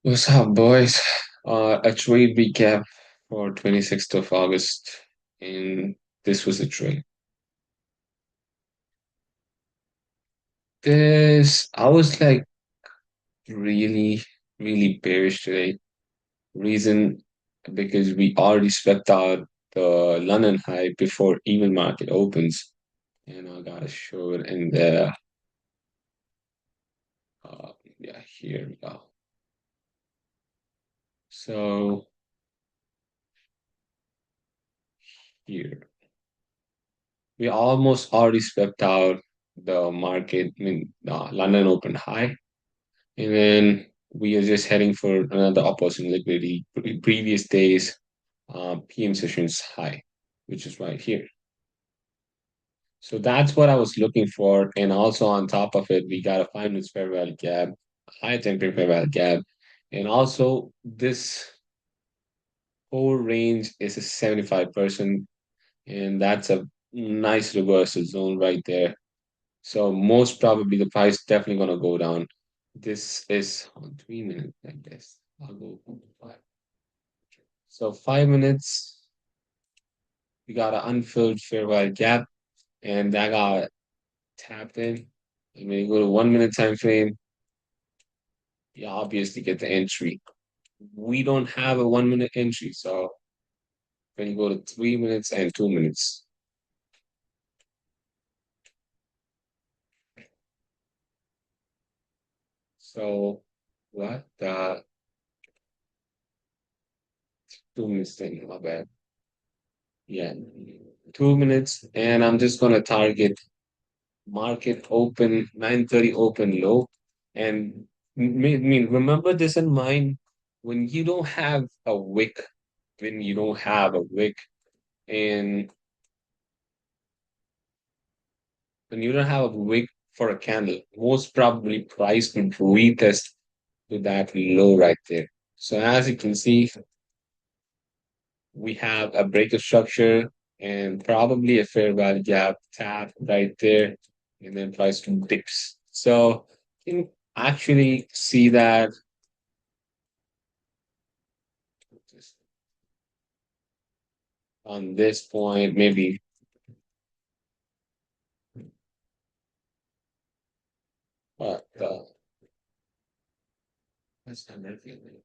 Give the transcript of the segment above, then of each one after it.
What's up, boys? A trade recap for 26th of August, and this was a trade. I was like really, really bearish today. Reason because we already swept out the London high before even market opens, and I gotta show it in the yeah, here we go. So here we almost already swept out the market. I mean, London opened high. And then we are just heading for another opportunity liquidity. Previous days, PM sessions high, which is right here. So that's what I was looking for. And also on top of it, we got a 5 minutes fair value gap, a high temporary fair value gap. And also this whole range is a 75%. And that's a nice reversal zone right there. So most probably the price definitely gonna go down. This is on 3 minutes like this. I'll go 5. So 5 minutes, we got an unfilled fair value gap, and that got tapped in. And when you go to 1 minute time frame, you obviously get the entry. We don't have a 1 minute entry, so when you go to 3 minutes and 2 minutes, so what the 2 minutes thing, my bad. Yeah, 2 minutes, and I'm just gonna target market open 9:30 open low, and remember this in mind when you don't have a wick, when you don't have a wick, and when you don't have a wick for a candle, most probably price will retest to that low right there. So as you can see, we have a breaker structure and probably a fair value gap tap right there, and then price dips. So you can actually see that on this point, maybe the that's not everything.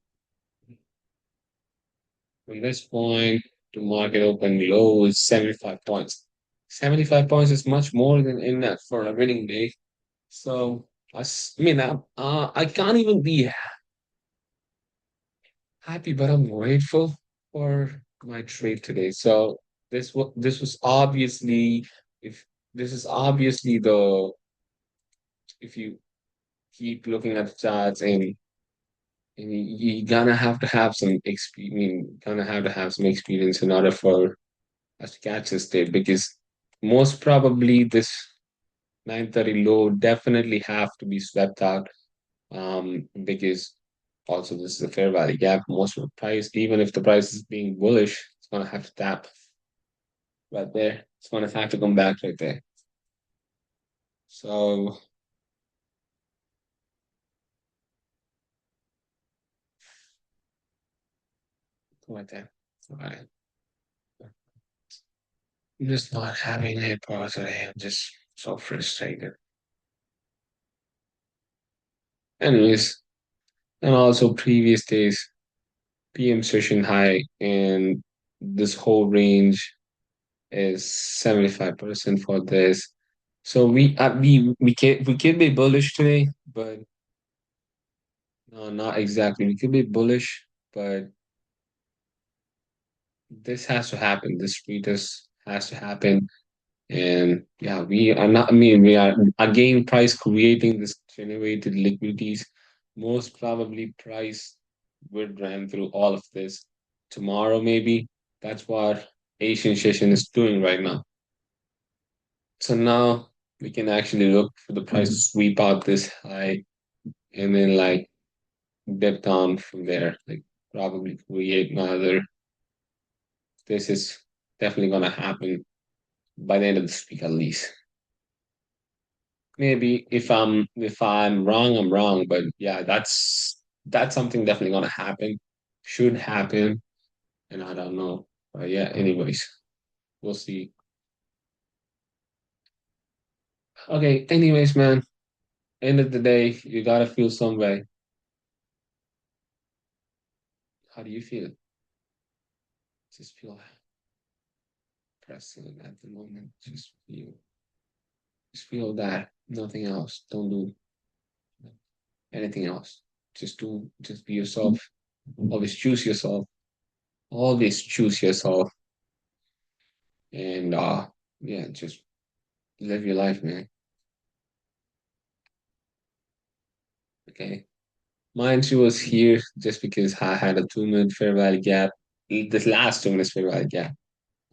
From this point to market open low is 75 points. 75 points is much more than in that for a winning day. So I can't even be happy, but I'm grateful for my trade today. So this was obviously if this is obviously the if you keep looking at the charts and you gonna have to have some experience. I mean, gonna have to have some experience in order for us to catch this state because most probably this 9:30 low definitely have to be swept out. Because also this is a fair value gap. Most of the price, even if the price is being bullish, it's gonna have to tap right there. It's gonna have to come back right there. So right there. All right. I'm just not having a pause today. I'm just so frustrated. Anyways, and also previous days, PM session high, and this whole range is 75% for this. So we can be bullish today, but no, not exactly. We could be bullish, but this has to happen. This retest has to happen. And yeah, we are not, I mean, we are again price creating this generated liquidities. Most probably price would run through all of this tomorrow, maybe. That's what Asian session is doing right now. So now we can actually look for the price to sweep out this high and then like dip down from there, like probably create another. This is definitely gonna happen by the end of this week at least. Maybe if I'm wrong, I'm wrong. But yeah, that's something definitely gonna happen, should happen, and I don't know. But yeah, anyways, we'll see. Okay, anyways, man, end of the day, you gotta feel some way. How do you feel? Just feel pressing at the moment. Just feel that. Nothing else. Don't do anything else. Just be yourself. Always choose yourself. Always choose yourself. And yeah, just live your life, man. Okay. Mine, she was here just because I had a 2 minute fair value gap. This last 2 minutes fair value gap.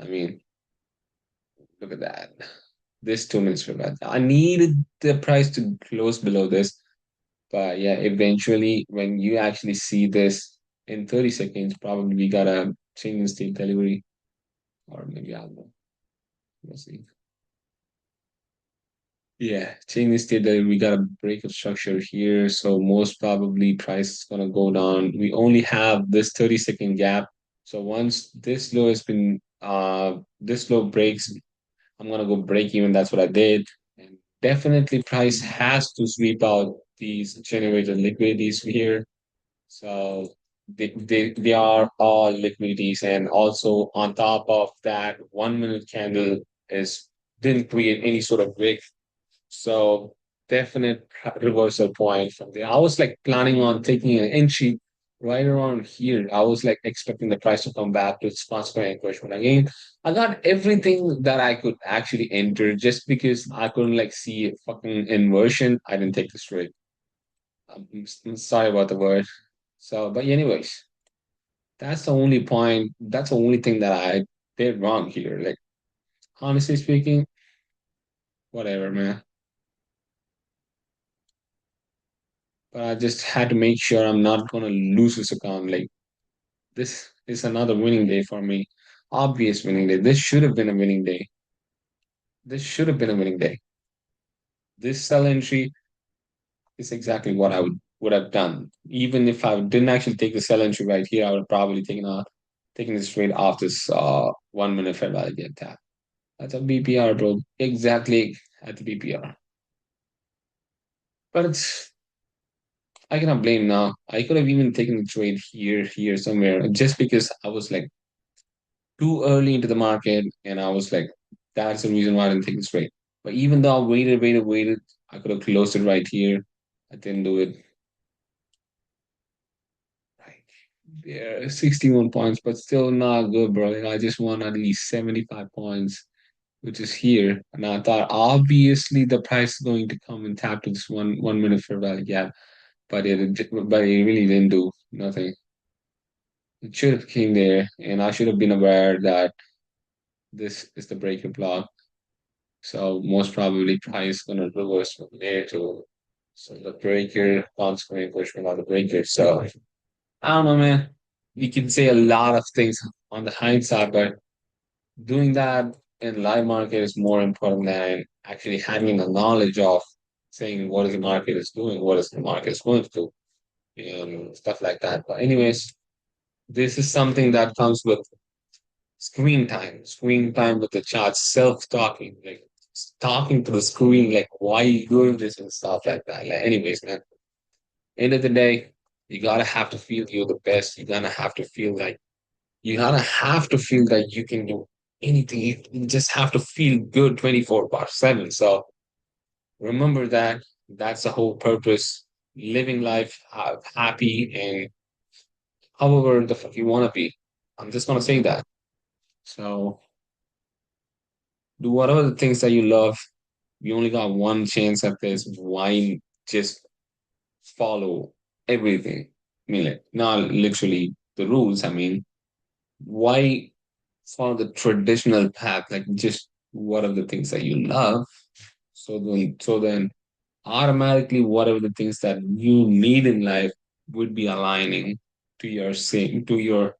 I mean, look at that. This 2 minutes fair value. I needed the price to close below this. But yeah, eventually, when you actually see this in 30 seconds, probably we got a change in state delivery, or maybe I don't know. We'll see. Yeah, change in state delivery, we got a break of structure here. So most probably price is gonna go down. We only have this 30-second gap. So once this low has been this low breaks, I'm gonna go break even. That's what I did. And definitely price has to sweep out these generated liquidities here. So they are all liquidities, and also on top of that, 1 minute candle is didn't create any sort of wick. So definite reversal point from there. I was like planning on taking an entry right around here. I was like expecting the price to come back to its transparent encroachment again. I got everything that I could actually enter just because I couldn't like see a fucking inversion. I didn't take the trade. I'm sorry about the word. So, but anyways, that's the only point. That's the only thing that I did wrong here. Like, honestly speaking, whatever, man. But I just had to make sure I'm not gonna lose this account. Like, this is another winning day for me. Obvious winning day. This should have been a winning day. This should have been a winning day. This sell entry is exactly what I would have done. Even if I didn't actually take the sell entry right here, I would have probably taken this trade off this 1 minute fair value gap tap. That's a BPR, bro. Exactly at the BPR. But I cannot blame now. I could have even taken the trade here, somewhere, just because I was like too early into the market, and I was like, that's the reason why I didn't take the trade. But even though I waited, I could have closed it right here. I didn't do it. Right there, 61 points, but still not good, bro. Like, I just won at least 75 points, which is here. And I thought obviously the price is going to come and tap to this 1 minute fair value gap, but it really didn't do nothing. It should have came there, and I should have been aware that this is the breaker block. So most probably price gonna reverse from there to so the breaker consequently push me on the breaker. So I don't know, man. You can say a lot of things on the hindsight, but doing that in live market is more important than actually having the knowledge of saying what is the market is doing, what is the market is going to do, and stuff like that. But anyways, this is something that comes with screen time with the chart, self-talking, like talking to the screen, like why you doing this and stuff like that. Like, anyways, man, end of the day, you gotta have to feel you're the best. You gotta have to feel that you can do anything. You just have to feel good 24/7. So remember that. That's the whole purpose. Living life happy and however the fuck you wanna be. I'm just gonna say that. So do whatever the things that you love. You only got one chance at this. Why just follow everything? I mean, like, not literally the rules. I mean, why follow the traditional path? Like, just what are the things that you love? So then, automatically, whatever the things that you need in life would be aligning to your same, to your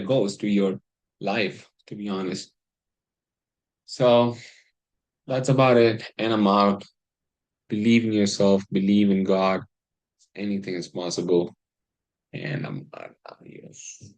goals, to your life. To be honest, so that's about it. And I'm out. Believe in yourself. Believe in God. Anything is possible. Yes.